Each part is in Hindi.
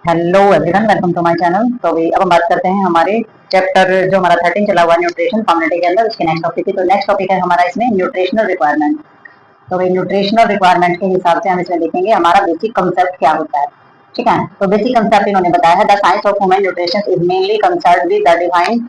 Hello everyone, welcome to my channel. तो अभी अब हम बात करते हैं हमारे चैप्टर जो हमारा 13 चला हुआ न्यूट्रिशन कम्युनिटी के अंदर, उसके नेक्स्ट टॉपिक की। तो नेक्स्ट टॉपिक है हमारा इसमें न्यूट्रिशनल रिक्वायरमेंट। तो भाई न्यूट्रिशनल रिक्वायरमेंट के हिसाब से हम इसमें देखेंगे हमारा बेसिक कंसेप्ट क्या होता है। ठीक है, तो बेसिक कंसेप्ट इन्होंने बताया है, the science of human nutrition is mainly concerned with the define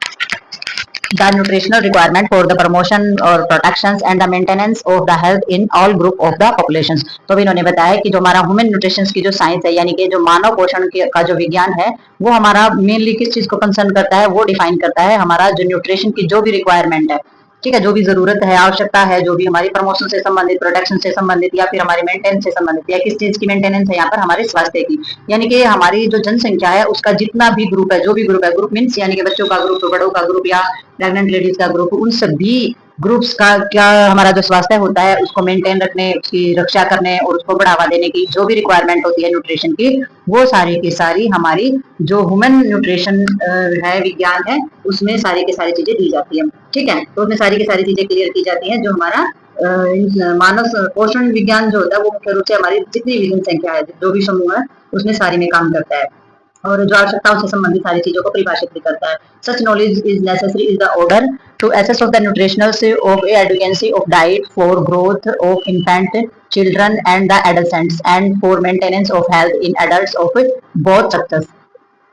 the nutritional requirement for the promotion or protections and the maintenance of the health in all group of the populations। तो भी इन्होंने बताया कि जो हमारा ह्यूमन न्यूट्रिशन की जो साइंस है, यानी कि जो मानव पोषण का जो विज्ञान है, वो हमारा मेनली किस चीज को कंसर्न करता है, वो डिफाइन करता है हमारा जो न्यूट्रिशन की जो भी रिक्वायरमेंट है। ठीक है, जो भी जरूरत है, आवश्यकता है, जो भी हमारी प्रमोशन से संबंधित, प्रोडक्शन से संबंधित, या फिर हमारे मेंटेनेंस से संबंधित, या किस चीज की मेंटेनेंस है यहाँ पर हमारे स्वास्थ्य की, यानी कि हमारी जो जनसंख्या है उसका जितना भी ग्रुप है, जो भी ग्रुप है, ग्रुप मीन्स यानी कि बच्चों का ग्रुप, बड़ों का ग्रुप, या प्रेग्नेंट लेडीज का ग्रुप, उन सभी ग्रुप्स का क्या हमारा जो स्वास्थ्य होता है उसको मेंटेन रखने, उसकी रक्षा करने और उसको बढ़ावा देने की जो भी रिक्वायरमेंट होती है न्यूट्रिशन की, वो सारी की सारी हमारी जो ह्यूमन न्यूट्रिशन है, विज्ञान है, उसमें सारी की सारी चीजें दी जाती है। ठीक है, तो उसमें सारी की सारी चीजें क्लियर की जाती है। जो हमारा मानव पोषण विज्ञान जो होता है वो मुख्य रूप से हमारी जितनी भी जनसंख्या है, जो भी समूह है, उसमें सारी में काम करता है और जो आवश्यकताओं से संबंधित सारी चीजों को परिभाषित भी करता है। Such knowledge is necessary is the order to assess of the nutritionality of adequacy of diet for growth of infant children and the adolescents and for maintenance of health in adults of both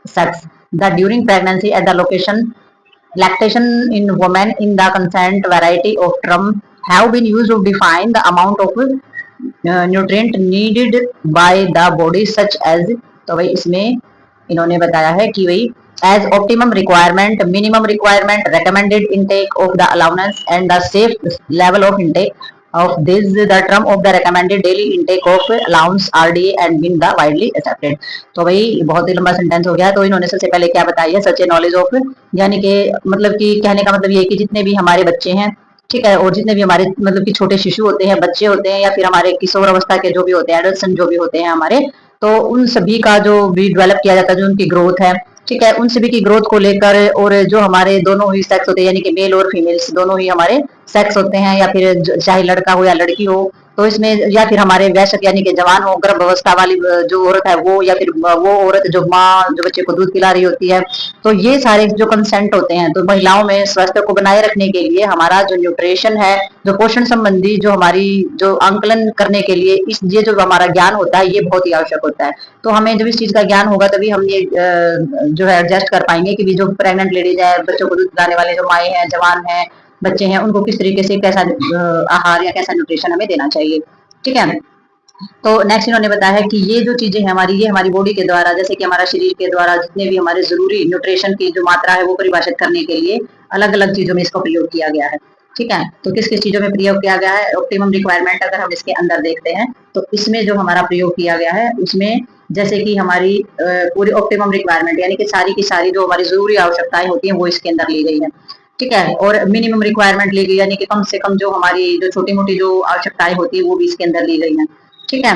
sex the during pregnancy at the location lactation in women in the consent variety of term have been used to define the amount of nutrient needed by the body such as। तो भाई इसमें इन्होंने बताया है कि भाई as optimum requirement, minimum requirement, recommended intake of the allowance and the safe level of intake of this the term of the recommended daily intake of allowance RDA and been the widely accepted। तो भाई बहुत ही लंबा सेंटेंस हो गया। तो इन्होंने सबसे पहले क्या बताया है, सच नॉलेज ऑफ, यानी कि मतलब कि कहने का मतलब ये कि जितने भी हमारे बच्चे हैं, ठीक है, और जितने भी हमारे मतलब कि छोटे शिशु होते हैं, बच्चे होते हैं, या फिर हमारे किशोर अवस्था के जो भी होते हैं, एडल्सन जो भी होते हैं हमारे, तो उन सभी का जो भी डेवलप किया जाता है, जो उनकी ग्रोथ है, ठीक है, उन सभी की ग्रोथ को लेकर, और जो हमारे दोनों ही सेक्स होते हैं, यानी कि मेल और फीमेल्स दोनों ही हमारे सेक्स होते हैं, या फिर चाहे लड़का हो या लड़की हो, तो इसमें या फिर हमारे वयस्क यानी कि जवान हो, गर्भ अवस्था वाली जो औरत है वो, या फिर वो औरत जो माँ जो बच्चे को दूध पिला रही होती है, तो ये सारे जो कंसेंट होते हैं, तो महिलाओं में स्वास्थ्य को बनाए रखने के लिए हमारा जो न्यूट्रिशन है, जो पोषण संबंधी जो हमारी जो आंकलन करने के लिए इस ये जो हमारा ज्ञान होता है, ये बहुत ही आवश्यक होता है। तो हमें जब इस चीज का ज्ञान होगा तभी हम ये जो है एडजस्ट कर पाएंगे कि जो प्रेग्नेंट लेडीज है, बच्चों को दूध पिलाने वाले जो माए हैं, जवान है, बच्चे हैं, उनको किस तरीके से कैसा आहार या कैसा न्यूट्रिशन हमें देना चाहिए। ठीक है, तो नेक्स्ट इन्होंने बताया है कि ये जो चीजें हैं हमारी, ये हमारी बॉडी के द्वारा, जैसे कि हमारा शरीर के द्वारा जितने भी हमारे जरूरी न्यूट्रिशन की जो मात्रा है वो परिभाषित करने के लिए अलग अलग चीजों में इसका प्रयोग किया गया है। ठीक है, तो किस किस चीजों में प्रयोग किया गया है, ऑप्टिमम रिक्वायरमेंट अगर हम इसके अंदर देखते हैं तो इसमें जो हमारा प्रयोग किया गया है उसमें जैसे कि हमारी पूरी ऑप्टिमम रिक्वायरमेंट यानी कि सारी की सारी जो हमारी जरूरी आवश्यकताएं होती हैं वो इसके अंदर ली गई है। ठीक है, और मिनिमम रिक्वायरमेंट ली गई, यानी कि कम से कम जो हमारी जो छोटी मोटी जो आवश्यकताएं होती है वो भी इसके अंदर ली गई है। ठीक है,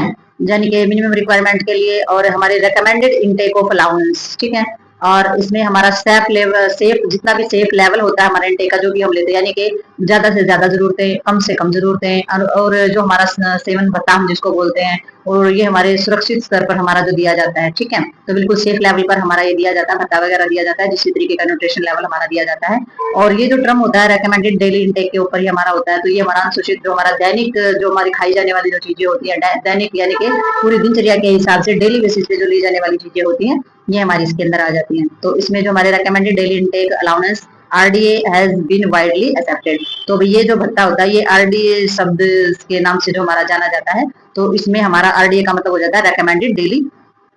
यानी कि मिनिमम रिक्वायरमेंट के लिए, और हमारे रिकमेंडेड इनटेक ऑफ अलाउंस। ठीक है, और इसमें हमारा सेफ लेवल, सेफ जितना भी सेफ लेवल होता है हमारे इनटेक का जो भी हम लेते हैं, यानी कि ज्यादा से ज्यादा जरूरतें, कम से कम जरूरतें, और जो हमारा सेवन भत्ता हम जिसको बोलते हैं, और ये हमारे सुरक्षित स्तर पर हमारा जो दिया जाता है। ठीक है, तो बिल्कुल सेफ लेवल पर हमारा ये दिया जाता है, भत्ता वगैरह दिया जाता है, जिस तरीके का न्यूट्रिशन लेवल हमारा दिया जाता है। और ये जो टर्म होता है रेकमेंडेड डेली इनटेक के ऊपर ही हमारा होता है। तो ये हमारा अनुसूचित जो हमारा दैनिक जो हमारी खाई जाने वाली जो चीजें होती है, दैनिक यानी कि पूरी दिनचर्या के हिसाब से डेली बेसिस पे जो ली जाने वाली चीजें होती हैं, ये हमारी इसके अंदर आ जाती हैं। तो इसमें जो हमारे recommended daily intake allowance RDA has been widely accepted. तो ये जो भत्ता होता है ये RDA शब्द के नाम से जो हमारा जाना जाता है। तो इसमें हमारा RDA का मतलब हो जाता है रेकमेंडेड डेली,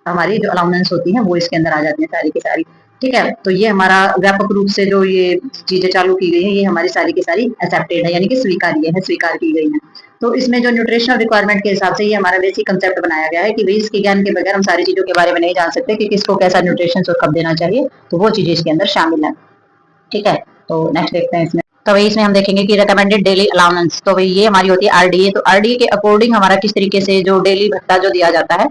हमारी जो अलाउंस होती है वो इसके अंदर आ जाती है सारी की सारी। ठीक है, तो ये हमारा व्यापक रूप से जो ये चीजें चालू की गई है ये हमारी सारी की सारी एक्सेप्टेड है, यानी कि स्वीकार्य है, स्वीकार की गई है। तो इसमें जो न्यूट्रिशनल रिक्वायरमेंट के हिसाब से ये हमारा बेसिक कंसेप्ट बनाया गया है कि भाई इसके ज्ञान के बगैर हम सारी चीजों के बारे में नहीं जान सकते कि किसको कैसा न्यूट्रिशन और कब देना चाहिए, तो वो चीजें इसके अंदर शामिल है। ठीक है, तो नेक्स्ट देखते हैं इसमें। तो भाई इसमें हम देखेंगे कि रिकमेंडेड डेली अलाउंस, तो भाई ये हमारी होती है RDA। तो RDA के अकॉर्डिंग हमारा किस तरीके से जो डेली भत्ता जो दिया जाता है,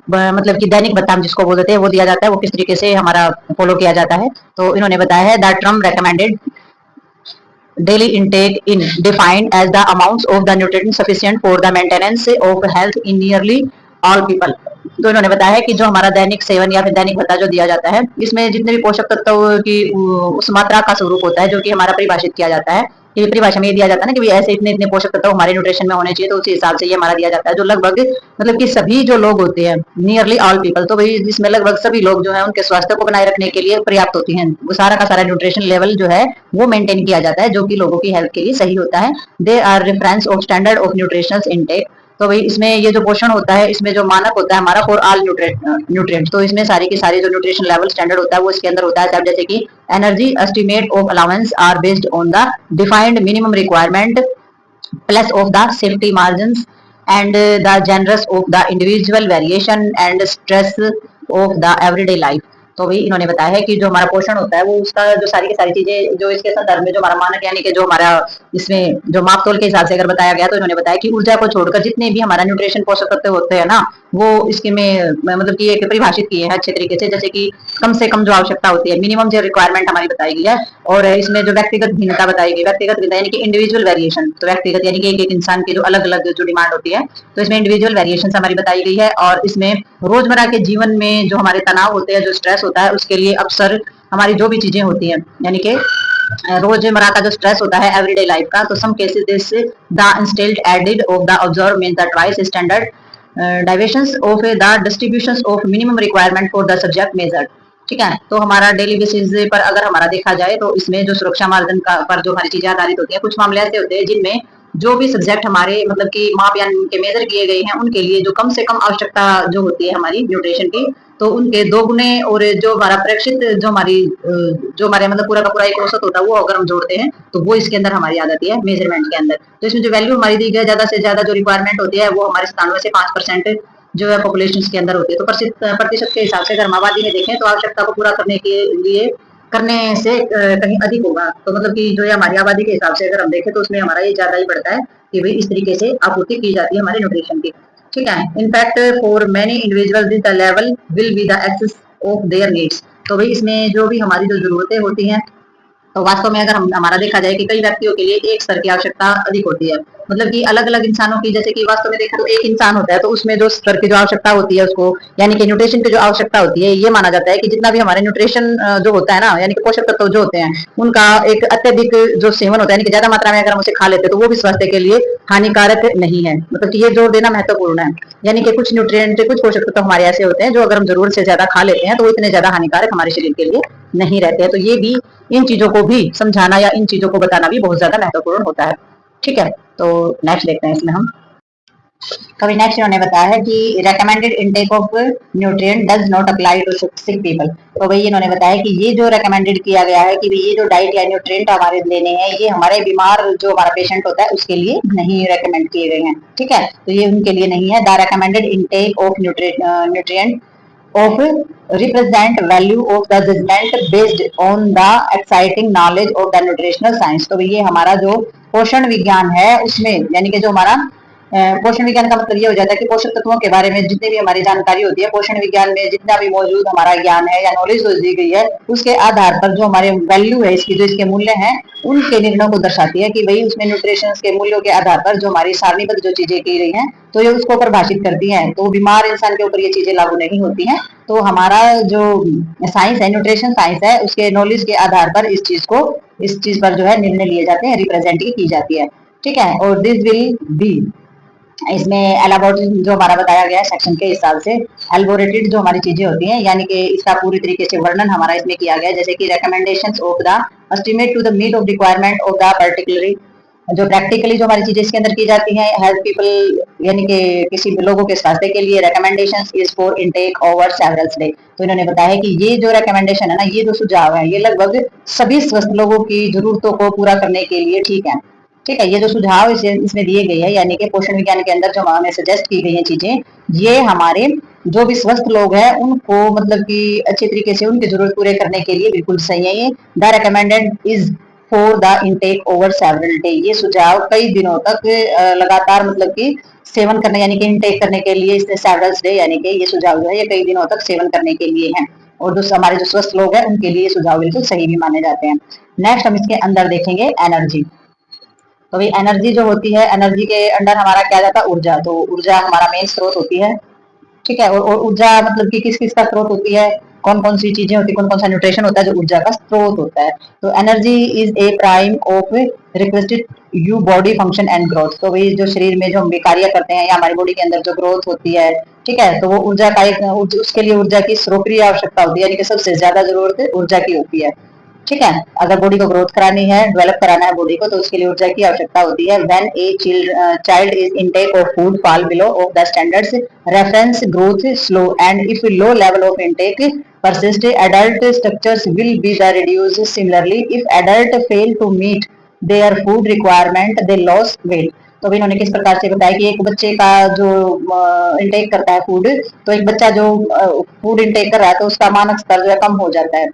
मतलब कि दैनिक भत्ता हम जिसको बोलते हैं वो दिया जाता है, वो किस तरीके से हमारा फॉलो किया जाता है। तो इन्होंने बताया है the term recommended daily intake in defined as the amounts of the nutrients sufficient for the maintenance of health in nearly all people। तो इन्होंने बताया है कि जो हमारा दैनिक सेवन या फिर दैनिक भत्ता जो दिया जाता है, इसमें जितने भी पोषक तत्व की उस मात्रा का स्वरूप होता है जो कि हमारा परिभाषित किया जाता है, कि परिभाषा में ये दिया जाता है ना कि ऐसे इतने इतने पोषक तत्व हमारे न्यूट्रिशन में होने चाहिए, तो उसी हिसाब से ये हमारा दिया जाता है, जो लगभग मतलब कि सभी जो लोग होते हैं, नियरली ऑल पीपल, तो भाई जिसमें लगभग सभी लोग जो है उनके स्वास्थ्य को बनाए रखने के लिए पर्याप्त होती हैं, वो सारा का सारा न्यूट्रिशन लेवल जो है वो मेंटेन किया जाता है, जो कि लोगों की हेल्थ के लिए सही होता है। They are reference of standard of nutritional intake. तो भाई इसमें ये जो पोषण होता है, इसमें जो मानक होता है हमारा फॉर ऑल न्यूट्रिएंट्स, तो इसमें सारी की सारी जो न्यूट्रिशन लेवल स्टैंडर्ड होता है वो इसके अंदर होता है, जैसे कि energy estimate of allowance are based on the defined minimum requirement plus of the safety margins and the generous of the individual variation and stress of the everyday life। तो भी इन्होंने बताया है कि जो हमारा पोषण होता है वो उसका जो सारी की सारी चीजें जो इसके संदर्भ में जो हमारा मानक यानी कि जो हमारा इसमें जो मापतोल के हिसाब से अगर बताया गया, तो इन्होंने बताया कि ऊर्जा को छोड़कर जितने भी हमारा न्यूट्रिशन पोषक तत्व होते हैं ना, वो इसके में मतलब कि एक परिभाषित किए हैं अच्छे तरीके से, जैसे कि कम से कम जो आवश्यकता होती है, मिनिमम जो रिक्वायरमेंट हमारी बताई गई है, और इसमें जो व्यक्तिगत भिन्नता बताई गई, व्यक्तिगत भिन्नता यानी कि इंडिविजुअल वेरिएशन, तो व्यक्तिगत यानी कि एक इंसान की जो अलग अलग जो डिमांड होती है, तो इसमें इंडिविजुअल वेरिएशन हमारी बताई गई है। और इसमें रोजमर्रा के जीवन में जो हमारे तनाव होते हैं, जो स्ट्रेस होता है, उसके लिए अक्सर हमारी जो भी चीजें होती हैं, यानी कि रोजमर्रा का जो स्ट्रेस होता है एवरीडे लाइफ का, तो some cases this the instilled added of the observe mean the twice standard deviations of the distributions of minimum requirement for the subject measured. ठीक है, तो हमारा डेली बेसिस पर अगर हमारा देखा जाए, तो इसमें जो सुरक्षा मार्जिन का पर जो हमारी चीजें आधारित होती है, कुछ मामले ऐसे होते हैं जिनमें जो भी सब्जेक्ट हमारे मतलब कि माप या के मेजर किए गए हैं, उनके लिए जो कम से कम आवश्यकता जो होती है हमारी न्यूट्रिशन की, तो उनके दो गुने, और जो हमारा प्रेक्षित जो हमारी जो हमारे मतलब पूरा का पूरा एक औसत होता है, वो अगर हम जोड़ते हैं तो वो इसके अंदर हमारी आ जाती है मेजरमेंट के अंदर। तो इसमें जो वैल्यू हमारी दी गई, ज्यादा से ज्यादा जो रिक्वायरमेंट होती है वो हमारे 97 से 5% जो है पॉपुलेशन के अंदर होती है। तो प्रतिशत के हिसाब से अगर हम आबादी में देखें, तो आवश्यकता को पूरा करने के लिए करने से कहीं अधिक होगा, तो मतलब कि जो है हमारी आबादी के हिसाब से अगर हम देखें, तो उसमें हमारा ये ज्यादा ही बढ़ता है कि भाई इस तरीके से आपूर्ति की जाती है हमारे न्यूट्रिशन की। ठीक है, in fact for many individual this the level will be the excess of their needs. तो भाई इसमें जो भी हमारी जो जरूरतें होती हैं, तो वास्तव में अगर हम हमारा देखा जाए कि कई व्यक्तियों के लिए एक स्तर की आवश्यकता अधिक होती है, मतलब कि अलग अलग इंसानों की, जैसे कि वास्तव में देखा तो एक इंसान होता है, तो उसमें जो स्तर की जो आवश्यकता होती है उसको, यानी कि न्यूट्रिशन की जो आवश्यकता होती है, ये माना जाता है कि जितना भी हमारे न्यूट्रिशन जो होता है ना, यानी कि पोषक तत्व जो होते हैं, उनका एक अत्यधिक जो सेवन होता है, यानी कि ज्यादा मात्रा में अगर हम उसे खा लेते हैं, तो वो भी स्वास्थ्य के लिए हानिकारक नहीं है। मतलब कि ये जोर देना महत्वपूर्ण है, यानी कि कुछ न्यूट्रिएंट, कुछ पोषक तत्व हमारे ऐसे होते हैं जो अगर हम जरूरत से ज्यादा खा लेते हैं, तो वो इतने ज्यादा हानिकारक हमारे शरीर के लिए नहीं रहते हैं। तो ये भी, इन चीजों को भी समझाना या इन चीजों को बताना भी बहुत ज्यादा महत्वपूर्ण होता है। ठीक है, तो नेक्स्ट देखते हैं इसमें हम। तो नेक्स्ट इन्होंने बताया है कि recommended intake of nutrient does not apply to sick people. तो भाई इन्होंने बताया कि ये जो रेकमेंडेड किया गया है कि ये जो डाइट या न्यूट्रिएंट हमारे लेने हैं, ये हमारे बीमार जो हमारा पेशेंट होता है उसके लिए नहीं रेकमेंड किए गए हैं। ठीक है, तो ये उनके लिए नहीं है। The recommended intake of nutrient of represent value of the judgment based on the exciting knowledge of the nutritional science। तो ये हमारा जो पोषण विज्ञान है उसमें, यानी कि जो हमारा पोषण विज्ञान का मतलब ये हो जाता है कि पोषक तत्वों के बारे में जितनी भी हमारी जानकारी होती है, पोषण विज्ञान में जितना भी मौजूद हमारा ज्ञान है या नॉलेज जो दी गई है, उसके आधार पर जो हमारे वैल्यू है इसकी, जो इसके मूल्य हैं, उनके निर्णयों को दर्शाती है कि भाई उसमें न्यूट्रिशन के मूल्यों के आधार पर जो हमारी सारणीबद्ध जो चीजें की गई हैं, तो ये उसको परिभाषित करती हैं। तो बीमार इंसान के ऊपर ये चीजें लागू नहीं होती हैं। तो हमारा जो साइंस है, न्यूट्रिशन साइंस है, उसके नॉलेज के आधार पर इस चीज पर जो है निर्णय लिए जाते हैं, रिप्रेजेंट की जाती है। ठीक है, और दिस विल बी, इसमें एलाबोरेटेड जो हमारा बताया गया है सेक्शन के हिसाब से, एल्बोरेटेड जो हमारी चीजें होती हैं, यानी कि इसका पूरी तरीके से वर्णन हमारा इसमें किया गया है, जैसे कि recommendations of the estimate to the meet of requirement of the particularly, जो प्रैक्टिकली जो हमारी चीजें इसके अंदर की जाती हैं, हेल्थ पीपल यानी कि किसी भी लोगों के स्वास्थ्य के लिए recommendations is for intake over several day. तो इन्होंने बताया कि ये जो रिकमेंडेशन है ना, ये जो सुझाव है, ये लगभग सभी स्वस्थ लोगों की जरूरतों को पूरा करने के लिए ठीक है। ठीक है, ये जो सुझाव इसमें दिए गए हैं, यानी कि पोषण विज्ञान के अंदर जो हमें सजेस्ट की गई हैं चीजें, ये हमारे जो भी स्वस्थ लोग हैं उनको मतलब कि अच्छे तरीके से उनकी जरूरत पूरे करने के लिए बिल्कुल सही है। ये the recommended is for the intake over several day, ये सुझाव कई दिनों तक लगातार मतलब कि सेवन करने, यानी कि इनटेक करने के लिए, इसने सेवरल डे, यानी कि ये सुझाव जो है ये कई दिनों तक सेवन करने के लिए है, और जो हमारे जो स्वस्थ लोग हैं उनके लिए ये सुझाव बिल्कुल सही भी माने जाते हैं। नेक्स्ट हम इसके अंदर देखेंगे एनर्जी। तो भाई एनर्जी जो होती है, एनर्जी के अंडर हमारा क्या जाता है, ऊर्जा। तो ऊर्जा हमारा मेन स्रोत होती है, ठीक है। और ऊर्जा मतलब कि किस किस का स्रोत होती है, कौन कौन सी चीजें होती है, कौन कौन सा न्यूट्रिशन होता है जो ऊर्जा का स्रोत होता है। तो energy is a prime of requested you body function and growth. तो वही जो शरीर में जो हम कार्य करते हैं या हमारी बॉडी के अंदर जो ग्रोथ होती है, ठीक है, तो वो ऊर्जा का एक उसके लिए ऊर्जा की स्रोत आवश्यकता होती है, यानी कि सबसे ज्यादा जरूरत ऊर्जा की होती है। ठीक है। अगर बॉडी को ग्रोथ करानी है, डेवलप कराना है बॉडी को, तो उसके लिए ऊर्जा की आवश्यकता होती है। When a child is intake of food fall below of the standards reference growth slow and if low level of intake persist adult structures will be the reduced. Similarly if adult fail to meet their food requirement they lose weight। तो अभी इन्होंने किस प्रकार से बताया कि एक बच्चे का जो इंटेक करता है फूड, तो एक बच्चा जो फूड इंटेक कर रहा है तो उसका मानक स्तर जो है कम हो जाता है।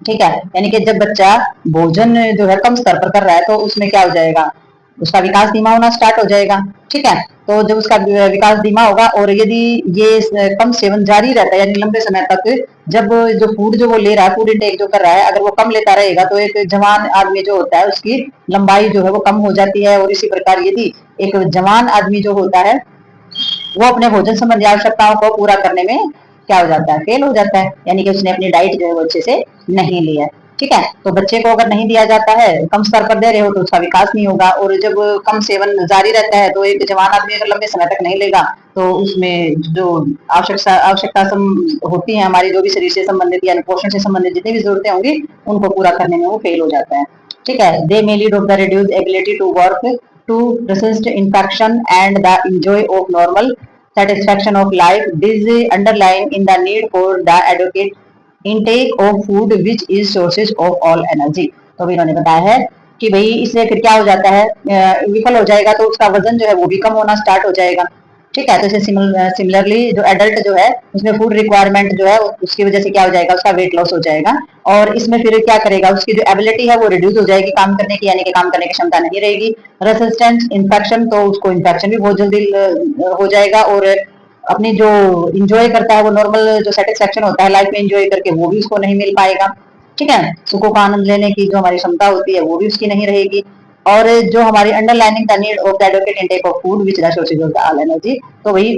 ठीक है। यानी कि जब बच्चा भोजन जो है कम स्तर पर कर रहा है तो उसमें क्या हो जाएगा, उसका विकास धीमा होना स्टार्ट हो जाएगा। ठीक है। तो जब उसका विकास धीमा होगा और यदि ये कम सेवन जारी रहता है यानी लंबे समय तक, जब जो फूड जो वो ले रहा है, फूड इंटेक जो कर रहा है, अगर वो कम लेता रहेगा तो एक जवान आदमी जो होता है उसकी लंबाई जो है वो कम हो जाती है। और इसी प्रकार यदि एक जवान आदमी जो होता है वो अपने भोजन संबंधी आवश्यकताओं को पूरा करने में क्या हो जाता है, फेल हो जाता है, यानी कि उसने अपनी डाइट जो है वो अच्छे से नहीं लिया। ठीक है। तो बच्चे को अगर नहीं दिया जाता है, कम स्तर पर दे रहे हो तो उसका विकास नहीं होगा। और जब कम सेवन जारी रहता है तो एक जवान आदमी अगर लंबे समय तक नहीं लेगा तो उसमें जो आवश्यकता होती है हमारी, जो भी शरीर से संबंधित या पोषण से संबंधित जितनी भी जरूरतें होंगी उनको पूरा करने में वो फेल हो जाता है। ठीक है। They may lead of the reduce ability to work to resist infection and the enjoy of normal satisfaction of life. This underlying in the need for the adequate intake of food which is sources of all energy। तो भी इन्होंने बताया है कि भाई इससे फिर क्या हो जाता है, विफल हो जाएगा तो उसका वजन जो है वो भी कम होना स्टार्ट हो जाएगा। ठीक है। तो इसे सिमिलरली जो एडल्ट जो है उसमें फूड रिक्वायरमेंट जो है उसकी वजह से क्या हो जाएगा, उसका वेट लॉस हो जाएगा। और इसमें फिर क्या करेगा, उसकी जो एबिलिटी है वो रिड्यूस हो जाएगी काम करने की, यानी कि काम करने की क्षमता नहीं रहेगी। रेसिस्टेंस इन्फेक्शन, तो उसको इन्फेक्शन भी बहुत जल्दी हो जाएगा। और अपनी जो इंजॉय करता है वो नॉर्मल जो सेटिस्फेक्शन होता है लाइफ में इंजॉय करके, वो भी उसको नहीं मिल पाएगा। ठीक है। सुखों का आनंद लेने की जो हमारी क्षमता होती है वो भी उसकी नहीं रहेगी। और जो हमारी underlining the need of the educate intake of food which the sources of the all energy. तो वही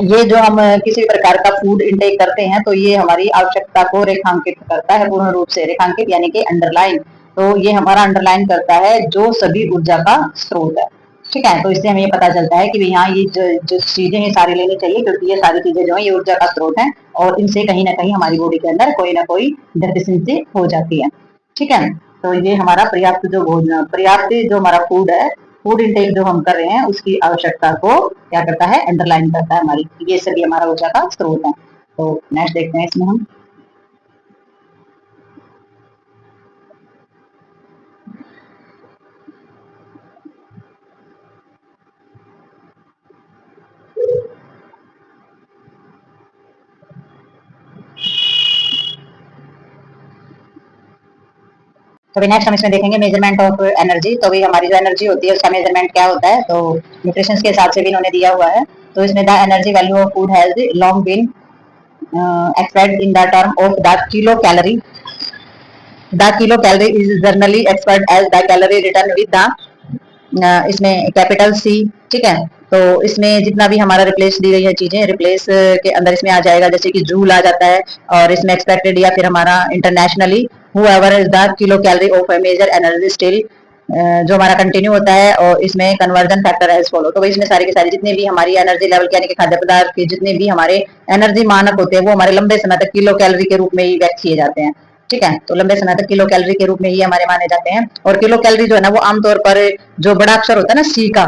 ये जो हम किसी प्रकार का फूड इंटेक करते हैं तो ये हमारी आवश्यकता को रेखांकित करता है, पूर्ण रूप से रेखांकित यानी कि अंडरलाइन। तो ये हमारा अंडरलाइन करता है जो सभी ऊर्जा का स्रोत है। ठीक है। तो इससे हमें ये पता चलता है कि यहाँ ये जो चीजें हैं सारी लेनी चाहिए, क्योंकि ये सारी चीजें जो है ये ऊर्जा का स्रोत है और इनसे कहीं ना कहीं हमारी बॉडी के अंदर कोई ना कोई डेफिशिएंसी हो जाती है। ठीक है। तो ये हमारा पर्याप्त जो भोजन, पर्याप्त जो हमारा फूड है, फूड इंटेक जो हम कर रहे हैं उसकी आवश्यकता को क्या करता है, अंडरलाइन करता है हमारी। ये सभी हमारा ऊर्जा का स्रोत है। तो नेक्स्ट देखते हैं इसमें हम। तो नेक्स्ट हम इसमें देखेंगे मेजरमेंट ऑफ एनर्जी। तो भी हमारी जो एनर्जी होती है उसका मेजरमेंट क्या होता है, तो न्यूट्रिशन के हिसाब से भी इन्होंने दिया हुआ है। तो इसमें the energy value of food has long been expressed in the term of the kilocalorie. The kilocalorie is generally expressed as the calorie written with the इसमें कैपिटल सी। ठीक है। तो इसमें जितना भी हमारा रिप्लेस दी गई है चीजें, रिप्लेस के अंदर इसमें आ जाएगा, जैसे कि जूल आ जाता है और इसमें एक्सपेक्टेड या फिर हमारा internationally whoever is the kilo calorie of a major energy still जो हमारा कंटिन्यू होता है। और इसमें कन्वर्जन फैक्टर एज फॉलो। तो इसमें सारी की सारी जितने भी हमारी एनर्जी लेवल यानी कि खाद्य पदार्थ के जितने भी हमारे एनर्जी मानक होते हैं वो हमारे लंबे समय तक किलो कैलोरी के रूप में ही व्यक्त किए जाते हैं। ठीक है। तो लंबे समय तक किलो कैलोरी के रूप में ही हमारे माने जाते हैं। और किलो कैलोरी जो है ना वो आमतौर पर जो बड़ा अक्षर होता है ना सी का,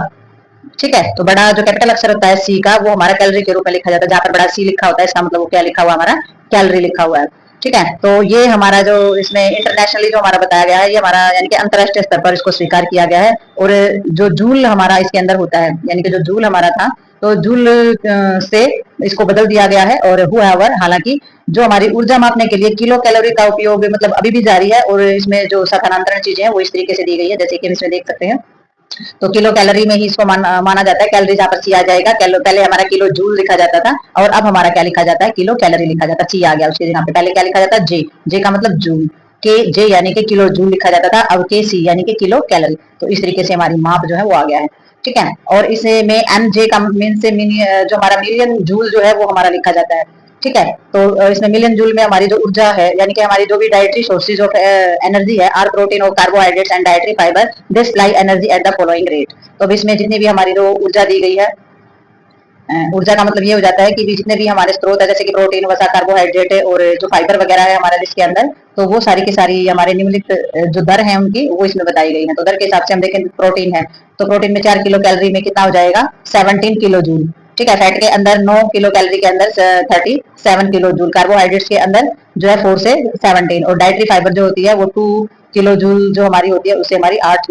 ठीक है, तो बड़ा जो कैपिटल अक्षर होता है सी का वो हमारा कैलोरी के रूप में लिखा जाता है। जहां पर बड़ा सी लिखा होता है इसका मतलब वो क्या लिखा हुआ, हमारा कैलोरी लिखा हुआ है। ठीक है। तो ये हमारा जो इसमें इंटरनेशनली जो हमारा बताया गया है ये हमारा यानी कि अंतरराष्ट्रीय स्तर पर इसको स्वीकार किया गया है। और जो जूल हमारा इसके अंदर होता है यानी कि जो जूल हमारा था तो जूल से इसको बदल दिया गया है। और हुआवर हालांकि जो हमारी ऊर्जा मापने के लिए किलो कैलोरी का उपयोग मतलब अभी भी जारी है। और इसमें जो स्थानांतरण चीजें हैं वो इस तरीके से दी गई है जैसे कि हम इसमें देख सकते हैं। तो किलो कैलोरी में ही इसको माना जाता है। कैलोरी जहाँ पर सी आ जाएगा, पहले हमारा किलो जूल लिखा जाता था और अब हमारा क्या लिखा जाता है, किलो कैलोरी लिखा जाता है। सी आ गया उसके यहाँ पे, पहले क्या लिखा जाता है, जे, जे का मतलब जूल, के जे यानी कि किलो जूल लिखा जाता था, अब के सी यानी कि किलो कैलोरी। तो इस तरीके से हमारी माप जो है वो आ गया है। ठीक है। और इसमें एम जे का मीन से जो हमारा मिलियन जूल जो है वो हमारा लिखा जाता है। ठीक है। तो इसमें मिलियन जूल में हमारी जो ऊर्जा है, यानी कि हमारी जो भी डाइटरी सोर्सेज ऑफ एनर्जी है, आर प्रोटीन और carbohydrates and dietary fibre, they supply energy at the following rate. तो अब इसमें जितनी भी हमारी जो ऊर्जा दी गई है, ऊर्जा का मतलब ये हो जाता है कि भी जितने भी हमारे स्रोत है, जैसे कि प्रोटीन, वसा, कार्बोहाइड्रेट और जो फाइबर वगैरह है हमारा जिसके अंदर, तो वो सारी की सारी हमारे निम्नलिखित जो दर है उनकी वो इसमें बताई गई है। तो दर के हिसाब से हम देखें, प्रोटीन है तो प्रोटीन में 4 किलो कैलोरी में कितना हो जाएगा, 17 किलो जूल। ठीक है। फैट के अंदर 9 किलो कैलोरी के अंदर 37 किलो जूल। कार्बोहाइड्रेट्स के अंदर जो है 4 से 17, और डाइटरी फाइबर जो होती है वो 2 किलो जूल जो हमारी होती है, उससे हमारी 8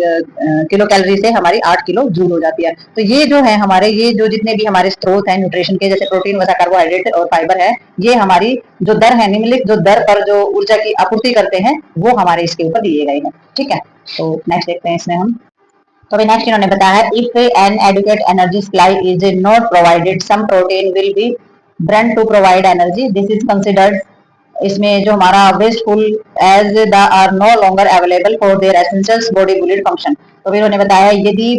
किलो कैलोरी से हमारी 8 किलो जूल हो जाती है। तो ये जो है हमारे, ये जो जितने भी हमारे स्रोत हैं न्यूट्रिशन के, जैसे प्रोटीन, वसा, कार्बोहाइड्रेट और फाइबर है, ये हमारी जो दर है, निम्नलिखित जो दर पर जो ऊर्जा की आपूर्ति करते हैं वो हमारे इसके ऊपर दिए गए हैं। ठीक है। तो नेक्स्ट देखते हैं इसमें हम। तो अभी नेक्स्ट इन्होंने बताया है, if an adequate energy supply is not provided, some protein will be burn to provide energy, this is considered, इसमें जो हमारा wasteful as the are no longer available for their essential body build function. तो फिर उन्होंने बताया, यदि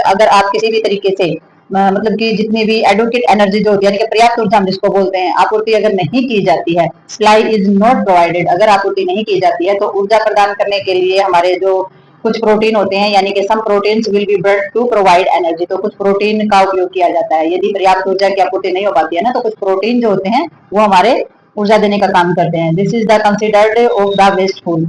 अगर आप किसी भी तरीके से मतलब कि जितनी भी एडवोकेट एनर्जी जो होती है, पर्याप्त ऊर्जा हम जिसको बोलते हैं, आपूर्ति अगर नहीं की जाती है, सप्लाई इज नॉट प्रोवाइडेड, अगर आपूर्ति नहीं की जाती है, तो ऊर्जा प्रदान करने के लिए हमारे जो कुछ प्रोटीन होते हैं, यानी कि some proteins will be burned to provide energy, तो कुछ प्रोटीन का उपयोग किया जाता है। यदि पर्याप्त ऊर्जा की आपूर्ति नहीं हो पाती है ना, तो कुछ प्रोटीन जो होते हैं वो हमारे ऊर्जा देने का काम करते हैं। This is the considered of the wasteful.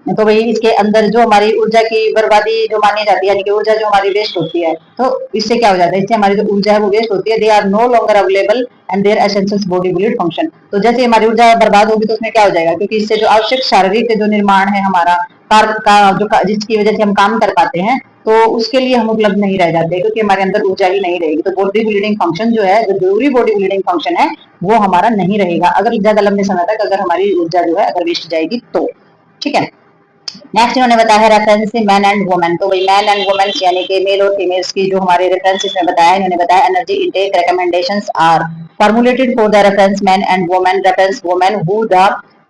तो भाई इसके अंदर जो हमारी ऊर्जा की बर्बादी जो मानी जाती है, यानी कि ऊर्जा जो हमारी वेस्ट होती है, तो इससे क्या हो जाता है, इससे हमारी जो ऊर्जा है वो वेस्ट होती है। They are no longer available and their essential body build function. तो जैसे हमारी ऊर्जा बर्बाद होगी तो उसमें क्या हो जाएगा, क्योंकि इससे जो आवश्यक शारीरिक जो निर्माण है हमारा कार का जो जिसकी वजह से हम काम कर पाते हैं, तो उसके लिए हम उपलब्ध नहीं रह जाते, क्योंकि हमारे अंदर ऊर्जा ही नहीं रहेगी। तो बॉडी बिल्डिंग फंक्शन जो है, जो जरूरी बॉडी बिल्डिंग फंक्शन है, वो हमारा नहीं रहेगा अगर ज्यादा लंबे समय तक अगर हमारी ऊर्जा जो है अगर वेस्ट जाएगी तो। ठीक है। नेक्स्ट इन्होंने बताया है रेफरेंस मैन एंड वुमेन। तो भाई मैन एंड वुमेन यानी कि मेल और फीमेल्स की जो हमारे रेफरेंसेस में बताया, इन्होंने बताया energy intake recommendations are formulated for the reference man and women, reference women who the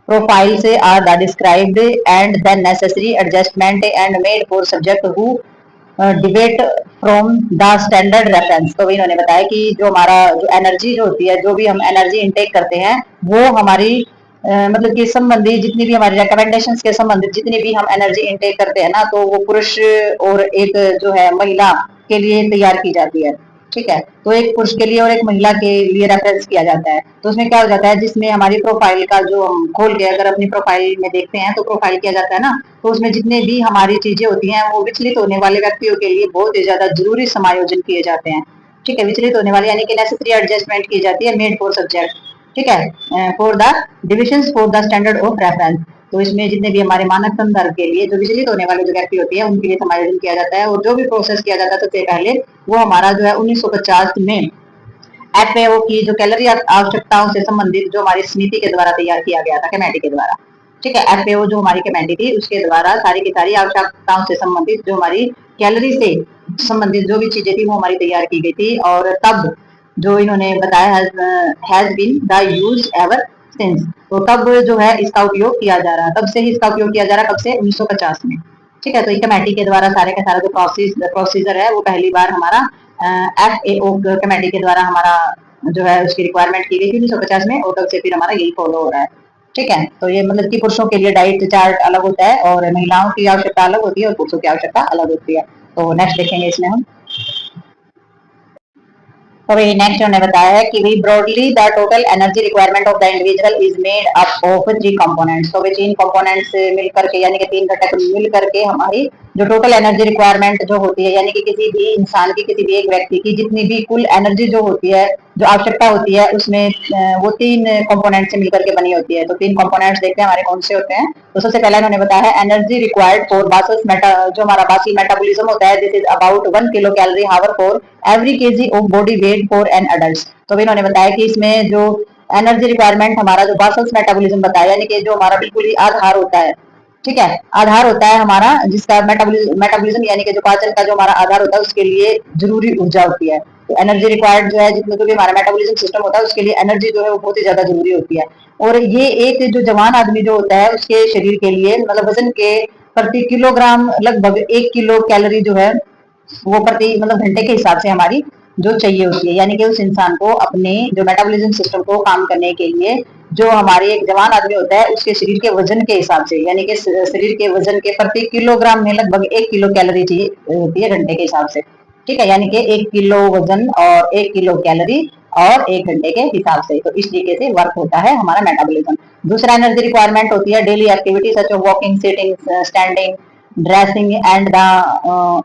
profiles are the described and then necessary adjustment and made for subject who debate from the standard reference. तो इन्होंने बताया कि जो हमारा जो एनर्जी जो होती है, जो भी हम एनर्जी इनटेक करते हैं, वो हमारी मतलब कि संबंधी जितनी भी हमारी रिकमेंडेशंस के संबंधित जितनी भी हम एनर्जी इनटेक करते हैं ना, तो वो पुरुष और एक जो है महिला के लिए तैयार की जाती है। ठीक है। तो एक पुरुष के लिए और एक महिला के लिए रेफरेंस किया जाता है। तो उसमें क्या हो जाता है, जिसमें हमारी प्रोफाइल का जो हम खोल के अगर अपनी प्रोफाइल में देखते हैं, तो प्रोफाइल किया जाता है ना, तो उसमें जितने भी हमारी चीजें होती हैं वो विचलित होने वाले व्यक्तियों के लिए बहुत ही ज्यादा जरूरी समायोजन किए जाते हैं। ठीक है। विचलित होने वाले यानी कि नेसेसरी एडजस्टमेंट की जाती है, मेड फॉर सब्जेक्ट। ठीक है। For the division for the standard of reference. तो इसमें जितने भी हमारे मानक संदर्भ के लिए जो विचलित होने वाले जो व्यक्ति होती है उनके लिए समायोजन किया जाता है। और जो भी प्रोसेस किया जाता है सबसे पहले वो हमारा जो है 1950 में एफएओ की जो कैलोरी आवश्यकताओं से संबंधित जो हमारी समिति के द्वारा तैयार किया गया था, कमेटी के द्वारा। ठीक है। एफएओ जो हमारी कमेटी थी उसके द्वारा सारी की सारी आवश्यकताओं से संबंधित जो हमारी कैलोरी से संबंधित जो भी चीजें थी वो हमारी तैयार की गई थी। और तब जो इन्होंने बताया has been the use ever since. तो तब जो है इसका उपयोग किया जा रहा है, तब से ही इसका उपयोग किया जा रहा है। कब से? 1950 में। ठीक है। तो कमेटी के द्वारा सारे का सारा जो प्रोसीजर है वो पहली बार हमारा एफएओ कमेटी के द्वारा हमारा जो है उसकी रिक्वायरमेंट की गई थी 1950 में, और तब से फिर हमारा यही फॉलो हो रहा है। ठीक है। तो ये मतलब कि पुरुषों के लिए डाइट चार्ट अलग होता है और महिलाओं की आवश्यकता अलग होती है और पुरुषों की आवश्यकता अलग होती है। तो नेक्स्ट देखेंगे इसमें हम। तो भाई नेक्स्ट उन्होंने बताया है कि भाई broadly the total energy requirement of the individual is made up of 3 components. तो भाई 3 कंपोनेंट्स मिलकर के यानी कि 3 घटक मिलकर के हमारी जो टोटल एनर्जी रिक्वायरमेंट जो होती है, यानी कि किसी भी इंसान की, किसी भी एक व्यक्ति की जितनी भी कुल एनर्जी जो होती है, जो आवश्यकता होती है, उसमें वो 3 कंपोनेंट से मिलकर के बनी होती है। तो 3 कंपोनेंट्स देखते हैं हमारे कौन से होते हैं। तो सबसे पहले उन्होंने बताया है एनर्जी रिक्वायर्ड फॉर बासल जो हमारा बासल मेटाबॉलिज्म होता है, this is about 1 kilo calorie hour for every KG of body weight for an adult. तो इन्होंने बताया कि इसमें जो एनर्जी रिक्वायरमेंट हमारा जो बासल मेटाबॉलिज्म बताया, यानी कि जो हमारा बिल्कुल ही आधार होता है। ठीक है। आधार होता है हमारा जिसका मेटाबॉलिज्म यानी कि जो पाचन का जो हमारा आधार होता है उसके लिए जरूरी ऊर्जा होती है। तो एनर्जी रिक्वायर्ड जो है जितने तो भी हमारा मेटाबॉलिज्म सिस्टम होता है उसके लिए एनर्जी जो है वो बहुत ही ज्यादा जरूरी होती है। और ये एक जो जवान आदमी जो होता है उसके शरीर के लिए मतलब वजन के प्रति किलोग्राम लगभग 1 किलो कैलोरी जो है वो प्रति मतलब घंटे के हिसाब से हमारी जो चाहिए होती है, यानी कि उस इंसान को अपने जो मेटाबॉलिज्म सिस्टम को काम करने के लिए जो हमारे एक जवान आदमी होता है उसके शरीर के वजन के हिसाब से, यानी कि शरीर के वजन के प्रति किलोग्राम में लगभग 1 किलो कैलोरी चाहिए होती है घंटे के हिसाब से। ठीक है, यानी कि 1 किलो वजन और 1 किलो कैलोरी और 1 घंटे के हिसाब से, तो इस तरीके से वर्क होता है हमारा मेटाबॉलिज्म। दूसरा एनर्जी रिक्वायरमेंट होती है daily activity such walking, sitting, standing, dressing and the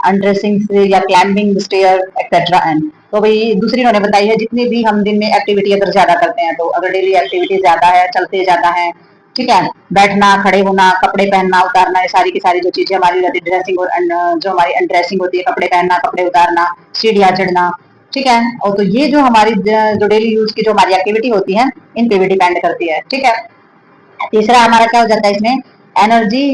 undressing या क्लाइंबिंग स्टेयर एक्सेट्रा एंड। तो भाई दूसरी उन्होंने बताई है जितनी भी हम दिन में एक्टिविटी अगर ज्यादा करते हैं, तो अगर डेली एक्टिविटी ज्यादा है, चलते ज्यादा है, ठीक है, बैठना, खड़े होना, कपड़े पहनना, उतारना, ये सारी की सारी जो चीजें हमारी रहती है, ड्रेसिंग और जो हमारी अनड्रेसिंग होती है, कपड़े पहनना, कपड़े उतारना, सीढ़ियाँ चढ़ना, ठीक है, और तो ये जो हमारी जो डेली यूज की जो हमारी एक्टिविटी होती है इन पे भी डिपेंड करती है। ठीक है, तीसरा हमारा क्या हो जाता है इसमें, एनर्जी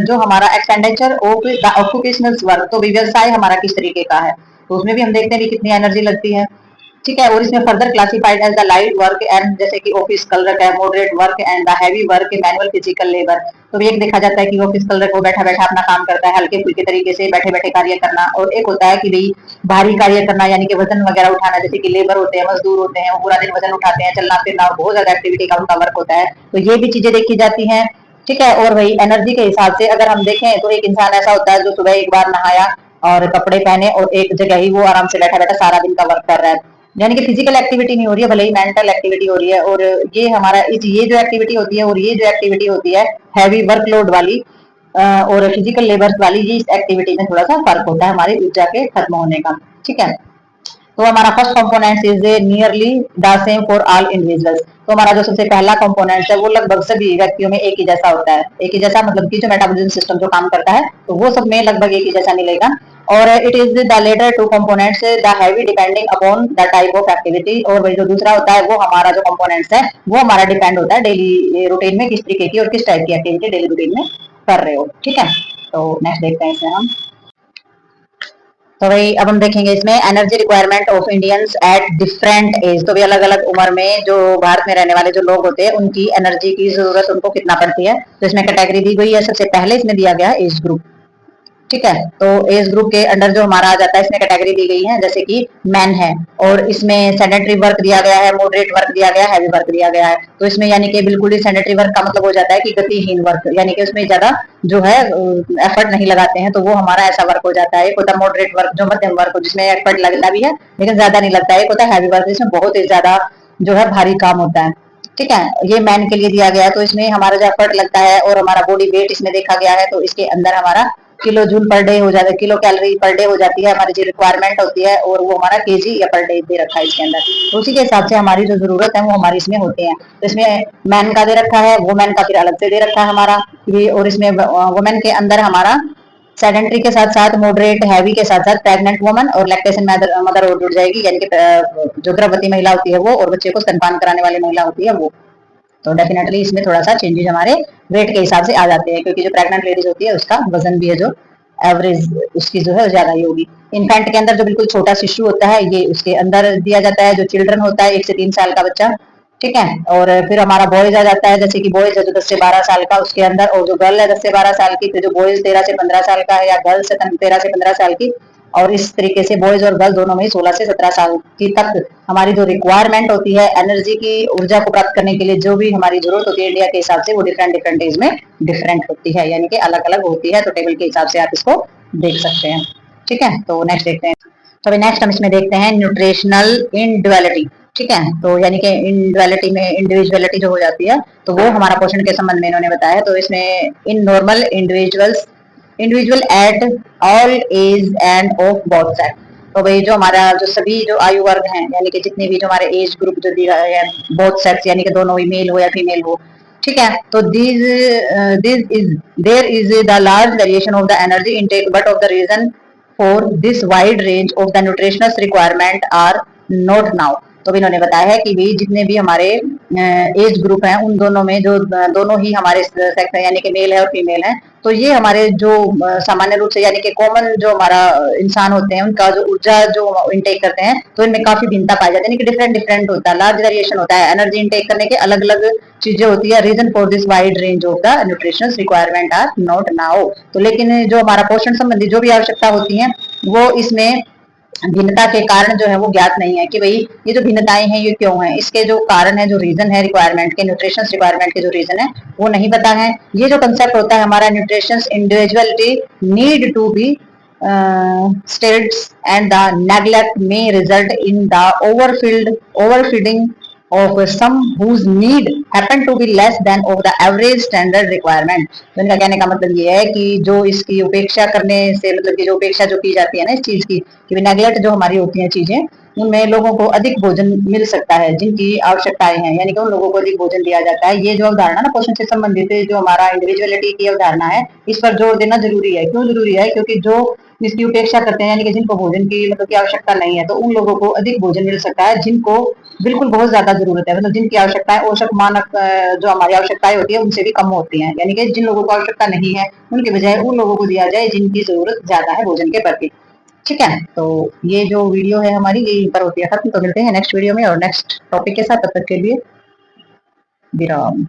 जो हमारा expenditure of the occupational work, तो व्यवसाय हमारा किस तरीके का है, तो उसमें भी हम देखते हैं कि कितनी एनर्जी लगती है। ठीक है, और इसमें further classified as the light work and जैसे कि ऑफिस कलर है, moderate work and the heavy work, manual physical labour. तो एक देखा जाता है कि ऑफिस कलर को बैठा बैठा अपना काम करता है, हल्के फुल्के तरीके से बैठे बैठे कार्य करना, और एक होता है कि भाई भारी कार्य करना, यानी कि वजन वगैरह उठाना, जैसे कि लेबर होते हैं, मजदूर होते हैं, वो पूरा दिन वजन उठाते हैं, चलना फिरना, बहुत ज्यादा एक्टिविटी का उनका वर्क होता है, तो ये भी चीजें देखी जाती हैं। ठीक है, और वही एनर्जी के हिसाब से अगर हम देखें तो एक इंसान ऐसा होता है जो सुबह एक बार नहाया और कपड़े पहने और एक जगह ही वो आराम से बैठा बैठा सारा दिन का वर्क कर रहा है, यानी कि फिजिकल एक्टिविटी नहीं हो रही है, भले ही मेंटल एक्टिविटी हो रही है। और ये हमारा ये जो एक्टिविटी होती है और ये जो एक्टिविटी होती है हैवी वर्कलोड वाली और फिजिकल लेबर वाली, ये इस एक्टिविटी में थोड़ा सा फर्क होता है हमारी ऊर्जा के खत्म होने का। ठीक है, तो हमारा first component is nearly the same for all individuals. तो हमारा जो सबसे पहला कंपोनेंट है वो लगभग सभी व्यक्तियों में एक ही जैसा होता है, एक ही जैसा मतलब कि जो मेटाबॉलिज्म सिस्टम जो काम करता है तो वो सब में लगभग एक ही जैसा मिलेगा। और it is the latter to components the heavy depending upon the type of activity, और वही जो दूसरा होता है वो हमारा जो कंपोनेंट्स है वो हमारा डिपेंड होता है डेली रूटीन में किस तरीके की और किस टाइप की एक्टिविटी डेली रूटीन में कर रहे हो। ठीक है, तो नेक्स्ट देखते हैं इसमें हम। तो भाई अब हम देखेंगे इसमें energy requirement of Indians at different age. तो भाई अलग अलग उम्र में जो भारत में रहने वाले जो लोग होते हैं उनकी एनर्जी की जरूरत उनको कितना पड़ती है, तो इसमें कैटेगरी दी गई है। सबसे पहले इसमें दिया गया है एज ग्रुप। ठीक है, तो एज ग्रुप के अंडर जो हमारा आ जाता है इसमें कैटेगरी दी गई है, जैसे कि मैन है, और इसमें सेडेंटरी वर्क दिया गया है, मॉडरेट वर्क दिया गया है, हैवी वर्क दिया गया है। तो इसमें यानी कि बिल्कुल ही सेडेंटरी वर्क का मतलब हो जाता है कि गतिहीन वर्क, यानी कि उसमें ज्यादा जो है एफर्ट नहीं लगाते हैं, तो वो हमारा ऐसा वर्क हो जाता है। एक होता है मॉडरेट वर्क जो मध्यम वर्क हो जिसमें एफर्ट लगता भी है लेकिन ज्यादा नहीं लगता है। एक होता है हैवी वर्क जिसमें बहुत ही ज्यादा जो है भारी काम होता है। ठीक है, ये मैन के लिए दिया गया है, तो इसमें हमारा जो एफर्ट लगता है और हमारा बॉडी वेट इसमें देखा गया है, तो इसके अंदर हमारा किलो जूल पर डे हो जाता है, किलो कैलोरी पर डे हो जाती है हमारी जो रिक्वायरमेंट होती है, और वो हमारा केजी या पर डे दे रखा है इसके अंदर, तो उसी के हिसाब से हमारी जो जरूरत है वो हमारी इसमें होती है। तो इसमें मैन का दे रखा है, वुमेन का फिर अलग से दे रखा है हमारा, और इसमें वुमेन के अंदर हमारा सेडेंटरी के साथ साथ मॉडरेट हैवी के साथ साथ प्रेग्नेंट वुमन और लैक्टेशन मदर और जुड़ जाएगी, यानी कि जो गर्भवती महिला होती है वो और बच्चे को स्तनपान कराने वाली महिला होती है वो। तो डेफिनेटली इसमें थोड़ा सा चेंजेस हमारे वेट के हिसाब से आ जाते हैं, क्योंकि जो प्रेग्नेंट लेडीज होती है उसका वजन भी है जो एवरेज उसकी जो है ज्यादा ही होगी। इन्फेंट के अंदर जो बिल्कुल छोटा शिशु होता है ये उसके अंदर दिया जाता है, जो चिल्ड्रन होता है 1 से 3 साल का बच्चा। ठीक है, और फिर हमारा बॉयज आ जाता है, जैसे कि बॉयज है जो 10 से 12 साल का उसके अंदर, और जो गर्ल है 10 से 12 साल की, तो जो बॉयज 13 से 15 साल का है, या गर्ल्स 13 से 15 साल की। और इस तरीके से बॉयज और गर्ल दोनों में 16 से 17 साल की तक हमारी जो रिक्वायरमेंट होती है एनर्जी की ऊर्जा को प्राप्त करने के लिए जो भी हमारी जरूरत होती है इंडिया के हिसाब से वो डिफरेंट डिफरेंट एज में डिफरेंट होती है, यानी कि अलग अलग होती है। तो टेबल के हिसाब से आप इसको देख सकते हैं। ठीक है, तो नेक्स्ट देखते हैं। तो अभी नेक्स्ट हम इसमें देखते हैं न्यूट्रिशनल इंडिविजुअलिटी। ठीक है, तो यानी कि इंडिविजुअलिटी में इंडिविजुअलिटी जो हो जाती है तो वो हमारा पोषण के संबंध में इन्होंने बताया। तो इसमें in normal individual at all age and of both sex. तो भाई जो हमारा जो सभी जो आयु वर्ग हैं, यानी कि जितने भी जो हमारे एज ग्रुप जो दिया है बोथ सेक्स, यानी कि दोनों ही मेल हो या फीमेल हो। ठीक है, तो this is there is the large variation of the energy intake, but of the reason for this wide range of the nutritional requirement are note now. तो इन्होंने बताया है कि भी जितने भी हमारे एज ग्रुप हैं उन दोनों में जो दोनों ही हमारे सेक्स है, यानी कि मेल है और फीमेल है, तो ये हमारे जो सामान्य रूप से यानी कि कॉमन जो हमारा इंसान होते हैं उनका जो ऊर्जा जो इनटेक करते हैं तो इनमें काफी भिन्नता पाई जाती है, यानी कि डिफरेंट डिफरेंट होता है, लार्ज वेरिएशन होता है एनर्जी इनटेक करने के अलग अलग चीजें होती है। Reason for this wide range of the nutritional requirement are not now. तो लेकिन जो हमारा पोषण संबंधी जो भी आवश्यकता होती है वो इसमें भिन्नता के कारण जो है वो ज्ञात नहीं है कि भाई ये जो भिन्नताएं हैं ये क्यों है, इसके जो कारण है, जो रीजन है रिक्वायरमेंट के, न्यूट्रिशन रिक्वायरमेंट के जो रीजन है वो नहीं पता है। ये जो कंसेप्ट होता है हमारा nutrition individuality need to be states and the neglect may result in the overfeeding of some whose need happen to be less than of the average standard requirement। तो इनका कहने का मतलब ये है कि जो इसकी उपेक्षा करने से, मतलब कि जो उपेक्षा जो की जाती है ना इस चीज की, कि नेग्लेक्ट जो हमारी होती है चीजें, उनमें लोगों को अधिक भोजन मिल सकता है जिनकी आवश्यकताएं हैं, यानी कि उन लोगों को अधिक भोजन दिया जाता है। ये जो अवधारणा ना पोषण से संबंधित जो हमारा इंडिविजुअलिटी की अवधारणा है, इस पर जोर देना जरूरी है। क्यों जरूरी है? क्योंकि जो इसकी उपेक्षा करते हैं, यानी कि जिनको भोजन की मतलब की आवश्यकता नहीं है, तो उन लोगों को अधिक भोजन मिल सकता है जिनको बिल्कुल बहुत ज्यादा जरूरत है, मतलब जिनकी आवश्यकताएं औसत मानक जो हमारी आवश्यकताएं होती है उनसे भी कम होती हैं, यानी कि जिन लोगों को आवश्यकता नहीं है उनके बजाय उन लोगों को दिया जाए जिनकी जरूरत ज्यादा है भोजन के प्रति। ठीक है, तो ये जो वीडियो है हमारी ये यहीं पर होती है खत्म। तो मिलते हैं नेक्स्ट वीडियो में और नेक्स्ट टॉपिक के साथ, तब तक के लिए विराम।